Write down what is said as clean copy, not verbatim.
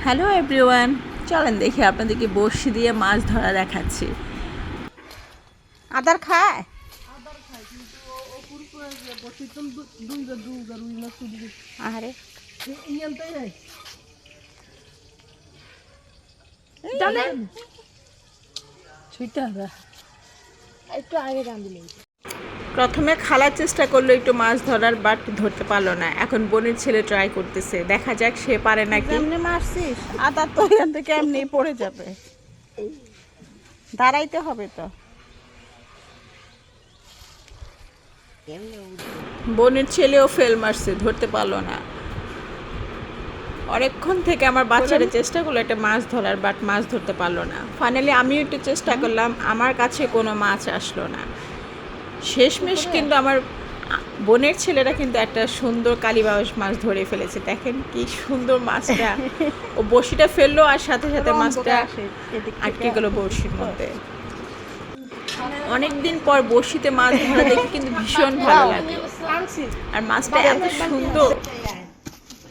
Hello everyone, চলেন দেখি আপনাদেরকে বড়শি দিয়ে মাছ ধরা দেখাচ্ছি। আদার খায় আরে একটু আগে টান দিলে প্রথমে খালার চেষ্টা করলো একটু মাছ ধরার, বাট ধরতে পারলো না। এখন বোনের ছেলে ট্রাই করতেছে, দেখা যাক সে পারে নাকি। এমনি মারছিস আদার তো এখান থেকে এমনি পড়ে যাবে, দাঁড়াইতে হবে তো। বোনের ছেলেও ফেল মারছে, ধরতে পারলো না। অনেকক্ষণ থেকে আমার বাচ্চারা চেষ্টা করলো একটা মাছ ধরার, বাট মাছ ধরতে পারলো না। ফাইনালি আমিও একটু চেষ্টা করলাম, আমার কাছে কোনো মাছ আসলো না। শেষমেশ কিন্তু আমার বোনের ছেলেরা কিন্তু একটা সুন্দর কালীবাউস মাছ ধরে ফেলেছে। দেখেন কি সুন্দর মাছটা, ও বড়শিটা ফেললো আর সাথে সাথে মাছটা আটকে গেল বড়শির মধ্যে। অনেকদিন পর বড়শিতে মাছ ধরা দেখে কিন্তু ভীষণ ভালো লাগে, আর মাছটা এত সুন্দর।